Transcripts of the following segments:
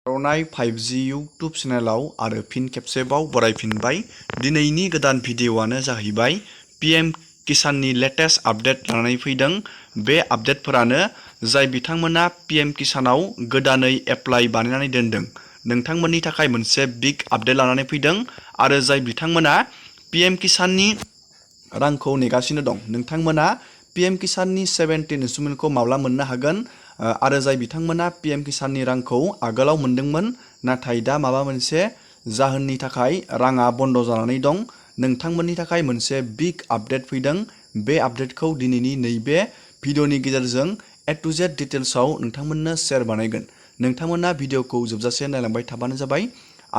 रनाय 5G YouTube चेनेलाव आरो फिन खेबसेबाव बरायफिनबाय। दिनैनि गोदान भिडिअ'आनो जाहैबाय PM किसाननि लेटेस्ट आपडेट लानानै फैदों। बे आपडेटफोरानो जाय बिथांमोना PM किसानाव गोदानै एप्लाइ बानायनानै दोनदों नोंथांमोननि थाखाय मोनसे बिग आपडेट लानानै फैदों आरो जाय बिथांमोना PM किसाननि रांखौ नेगासिनो दं नोंथांमोना PM किसाननि 17 इनस्टलमेन्टखौ माब्ला मोननो हागोन आरो जाय बिथांमोना PM किसाननि रांखौ आगोलाव मोनदोंमोन नाथाय दा माबा मोनसे जाहोननि थाखाय राङा बन्द जानानै दं नोंथांमोननि थाखाय मोनसे बिग आपडेट फैदों। बे आपडेटखौ दिनैनि नैबे भिडिअनि गेजेरजों A to Z डिटेल्सआव नोंथांमोननो शेयार बानायगोन। नोंथांमोना भिडिअखौ जोबजासे नायलांबाय थाबानो जाबाय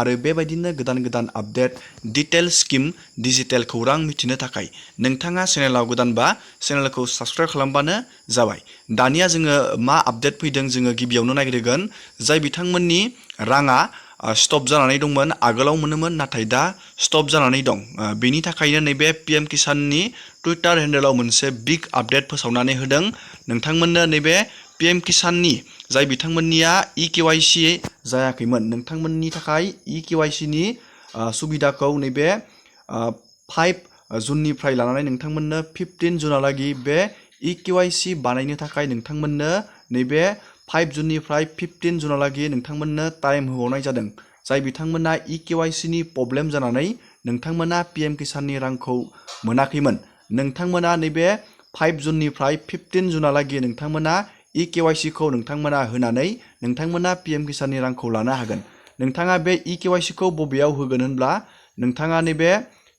आरो बेबायदिनो गोदान गोदान आपडेट डिटेल स्किम डिजिटेल खौरां मिथिनो थाखाय नोंथाङा चेनेलाव गोदानबा चेनेलखौ साबस्क्राइब खालामबानो जाबाय। दानिया जोङो मा आपडेट फैदों जोङो गिबियावनो नायग्रोगोन जाय बिथांमोननि राङा स्टप जानानै दंमोन आगोलाव मोनोमोन नाथाय दा स्टप जानानै दं बेनि थाखायनो नैबे PM किसाननि टुइटार हेन्डेलाव मोनसे बिग आपडेट फोसावनानै होदों नोंथांमोननो नैबे PM किसाननि जाय बिथांमोननिया EKYC जायाखैमोन नोंथांमोननि थाखाय EKYC नि सुबिदाखौ नैबे 5 जुननिफ्राय लानानै नोंथांमोननो 15 जुनहालागै बे EKYC बानायनो थाखाय नोंथांमोननो नैबे 5 जुननिफ्राय 15 जुनहालागै नोंथांमोननो टाइम होबावनाय जादों। जाय बिथांमोना EKYC नि प्रब्लेम जानानै नोंथांमोना PM किसाननि रांखौ मोनाखैमोन नोंथांमोना नैबे 5 जुननिफ्राय 15 जुनहालागै नोंथांमोना EKYC खौ नोंथांमोना होनानै नोंथांमोना PM किसाननि रांखौ लानो हागोन। नोंथाङा बे EKYC खौ बबेयाव होगोन होनब्ला नोंथाङा नैबे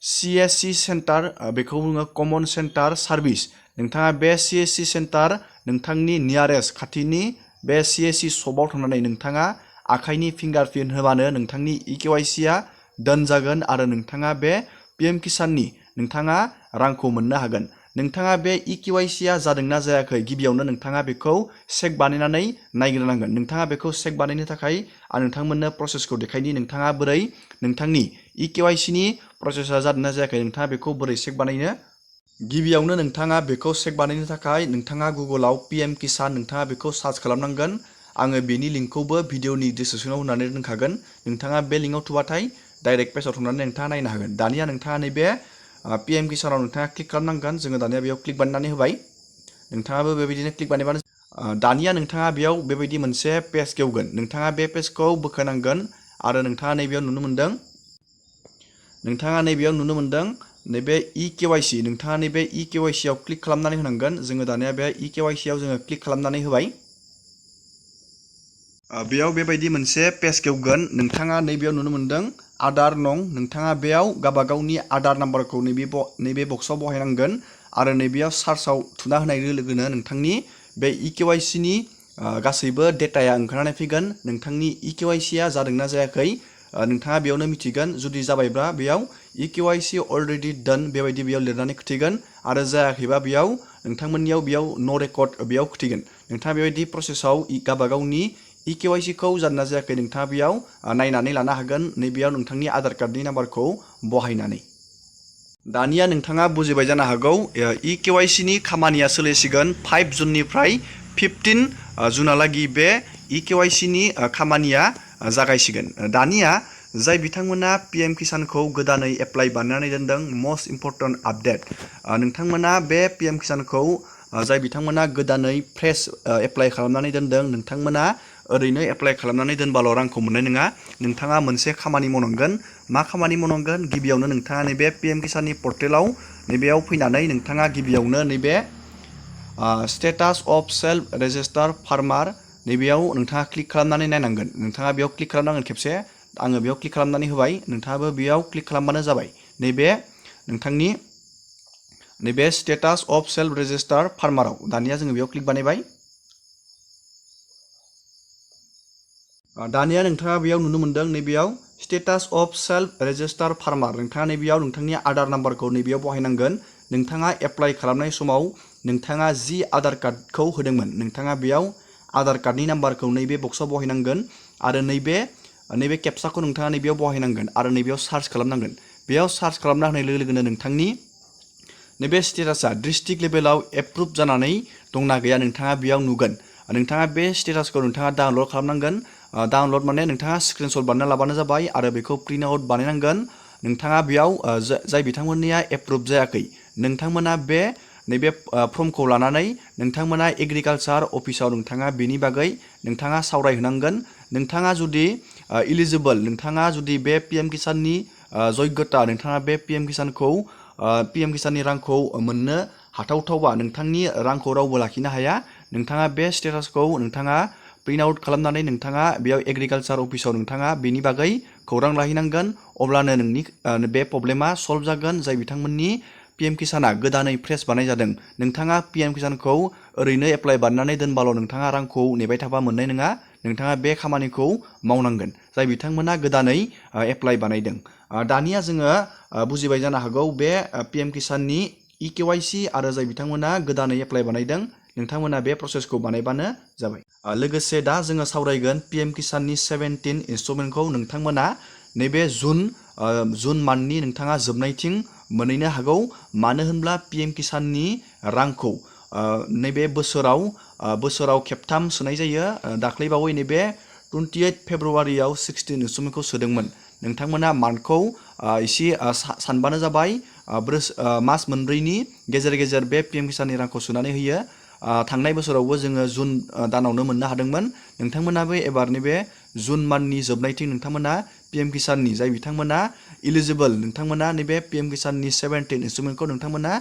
CSC सेन्टार बेखौ बुङो कमन सेन्टार सार्भिस नोंथाङा बे CSC सेन्टार नोंथांनि नियारेस्ट खाथिनि बे CSC शपआव थांनानै नोंथाङा आखाइनि फिंगारप्रिन्ट होबानो नोंथांनि EKYC आ डन जागोन आरो नोंथाङा बे PM किसाननि नोंथाङा रांखौ मोननो हागोन। नोंथाङा बे EKYC आ जादोंना जायाखै गिबियावनो नोंथाङा बेखौ चेक बानायनानै नायग्रोनांगोन। नोंथाङा बेखौ चेक बानायनो थाखाय आं नोंथांमोननो प्रसेसखौ देखायनि नोंथाङा बोरै नोंथांनि EKYC नि प्रसेसा जादोंना जायाखै नोंथाङा बेखौ बोरै चेक बानायनो गिबियावनो नोंथाङा बेखौ चेक बानायनो थाखाय नोंथाङा गुगोलाव PM किसान नोंथाङा बेखौ सार्च खालामनांगोन। आङो बेनि लिंकखौबो भिडिअनि डिसक्रिपसनाव होनानै दोनखागोन नोंथाङा बे लिंकआव थुबाथाय डाइरेक्ट पेजाव थांनानै नोंथाङा नायनो हागोन। दानिया नोंथाङा नैबे PM किसानाव नोंथाङा क्लिक खालामनांगोन जोङो दानिया बेयाव क्लिक बानायनानै होबाय नोंथाङाबो बेबायदिनो क्लिक बानायबानो दानिया नोंथाङा बेयाव बेबायदि मोनसे पेज गेवगोन नोंथाङा बे पेजखौ बोखोनांगोन आरो नोंथाङा नैबेयाव नुनो मोनदों नैबे EKYC नोंथाङा नैबे EKYC आव क्लिक खालामनानै होनांगोन। जोङो दानिया बे EKYC आव जोङो क्लिक खालामनानै होबाय बेयाव बेबायदि मोनसे पेज गेवगोन नोंथाङा नैबेयाव नुनो मोनदों आधार नं नोंथाङा बेयाव गावबागावनि आधार नाम्बारखौ नैबे बक्सआव बहायनांगोन आरो नैबेयाव सार्चआव थुना होनाय लोगोनो नोंथांनि बे EKYC नि गासैबो डेटाया ओंखारनानै फैगोन नोंथांनि EKYC आ जादोंना जायाखै नोंथाङा बेयावनो मिथिगोन जुदि जाबायब्ला बेयाव EKYC अलरेडि डन बेबायदि बेयाव लिरनानै खिथिगोन आरो जायाखैबा बेयाव नोंथांमोननियाव बेयाव नो रेकर्ड बेयाव खिथिगोन। नोंथाङा बेबायदि प्रसेसआव गावबागावनि EKYC खौ जादोंना जायाखै नोंथाङा बेयाव नायनानै लानो हागोन नैबेयाव नोंथांनि आधार कार्डनि नाम्बारखौ बहायनानै। दानिया नोंथाङा बुजिबाय जानो हागौ EKYC नि खामानिया सोलिसिगोन 5 जुननिफ्राय 15 जुनहालागै बे EKYC नि खामानिया जागायसिगोन। दानिया जाय बिथांमोना PM किसानखौ गोदानै एप्लाइ बानायनानै दोनदों मस्ट इम्परटेन्ट आपडेट नोंथांमोना बे PM किसानखौ जाय बिथांमोना गोदानै फ्रेश एप्लाइ खालामनानै दोनदों नोंथांमोना ओरैनो एप्लाइ खालामनानै दोनबाल' रांखौ मोननाय नङा नोंथाङा मोनसे खामानि मावनांगोन। मा खामानि मावनांगोन गिबियावनो नोंथाङा नैबे PM किसाननि पर्टेलाव नैबेयाव फैनानै नोंथाङा गिबियावनो नैबे status of self registered farmer नैबेयाव नोंथाङा क्लिक खालामनानै नायनांगोन। नोंथाङा बेयाव क्लिक खालामनांगोन खेबसे आङो बेयाव क्लिक खालामनानै होबाय नोंथाङाबो बेयाव क्लिक खालामबानो जाबाय। नैबे नोंथांनि नैबे स्टेटास अफ सेल्फ रेजिस्टार फार्माराव दानिया जोङो बेयाव क्लिक बानायबाय दानिया नोंथाङा बेयाव नुनो मोनदों नैबेयाव status of self registered farmer नोंथाङा नैबेयाव नोंथांनि आधार नाम्बारखौ नैबेयाव बहायनांगोन। नोंथाङा एप्लाइ खालामनाय समाव नोंथाङा जि आधार कार्डखौ होदोंमोन नोंथाङा बेयाव आधार कार्डनि नाम्बारखौ नैबे बक्सआव बहायनांगोन आरो नैबे केपसाखौ नोंथाङा नैबेयाव बहायनांगोन आरो नैबेयाव सार्च खालामनांगोन। बेयाव सार्च खालामना होनाय लोगो लोगोनो नोंथांनि नैबे स्टेटासा डिस्ट्रिक्ट लेभेलाव एप्रुभ जानानै दंना गैया नोंथाङा बेयाव नुगोन। नोंथाङा बे स्टेटासखौ नोंथाङा डाउनलड खालामनांगोन डाउनलड माने नोंथाङा स्क्रिनशट बानायना लाबानो जाबाय आरो बेखौ प्रिन्ट आउट बानायनांगोन। नोंथाङा बेयाव जाय बिथांमोननिया एप्रुभ जायाखै नोंथांमोना बे नैबे फर्मखौ लानानै नोंथांमोना एग्रिकालचार अफिसाव नोंथाङा बेनि बागै नोंथाङा सावरायहैनांगोन। नोंथाङा जुदि इलिजिबल, नोंथाङा जुदि बे पिएम किसाननि जग्यता, नोंथाङा बे पिएम किसाननि रांखौ मोननो हाथावथावबा नोंथांनि रांखौ रावबो लाखिनो हाया। नोंथाङा बे स्टेटासखौ नोंथाङा प्रिन्ट आउट खालामनानै नोंथाङा बेयाव एग्रिकालचार अफिसाव नोंथाङा बेनि बागै खौरां लाहैनांगोन। अब्लानो नोंनि बे प्रब्लेमा सल्भ जागोन। जाय बिथांमोननि पिएम किसाना गोदानै फ्रेस बानाय जादों, नोंथाङा पिएम किसानखौ ओरैनो एप्लाइ बानायनानै दोनबाल' नोंथाङा रांखौ नेबाय थाबा मोननाय नङा। नोंथाङा बे खामानिखौ मावनांगोन जाय बिथांमोना गोदानै एप्लाइ बानायदों। दानिया जोङो बुजिबाय जानो हागौ बे पिएम किसाननि EKYC आरो जाय बिथांमोना गोदानै एप्लाइ बानायदों नोंथांमोना बे प्रसेसखौ बानायबानो जाबाय। लोगोसे दा जोङो सावरायगोन पिएम किसाननि 17 इनस्टलमेन्टखौ नोंथांमोना नैबे जुन मान्थनि नोंथाङा जोबनायथिं मोनहैनो हागौ। मानो होनब्ला पिएम किसाननि रांखौ नैबे बोसोराव खेबथाम सोनाय जायो। दाख्लैबावै नैबे 28 फेब्रुवारियाव 16 इनस्टलमेन्टखौ सोदोंमोन। नोंथांमोना मान्थखौ एसे सानबानो जाबाय। मास मोनब्रैनि गेजेर गेजेर बे पिएम किसाननि रांखौ सोनानै होयो। थांनाय बोसोरावबो जोङो जुन दानावनो मोननो हादोंमोन। नोंथांमोनाबो एबार नैबे जुन मान्थनि जोबनायथिं नोंथांमोना पिएम किसाननि जाय बिथांमोना इलिजिबल, नोंथांमोना नैबे पिएम किसाननि 17 इनस्टलमेन्टखौ नोंथांमोना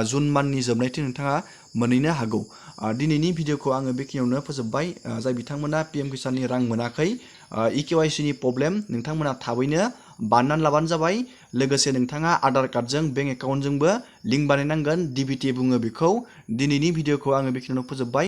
जुन मान्थनि जोबनायथिं नोंथाङा मोनहैनो हागौ। दिनैनि भिडिअखौ आङो बेखिनियावनो फोजोबबाय। जाय बिथांमोना पिएम किसाननि रां मोनाखै, EKYC नि प्रब्लेम, नोंथांमोना थाबैनो बानायनानै लाबानो जाबाय। लोगोसे नोंथाङा आधार कार्डजों बेंक एकाउन्टजोंबो लिंक बानायनांगोन, DBT बुङो बेखौ। दिनैनि भिडिअखौ आङो बेखिनियावनो फोजोबबाय।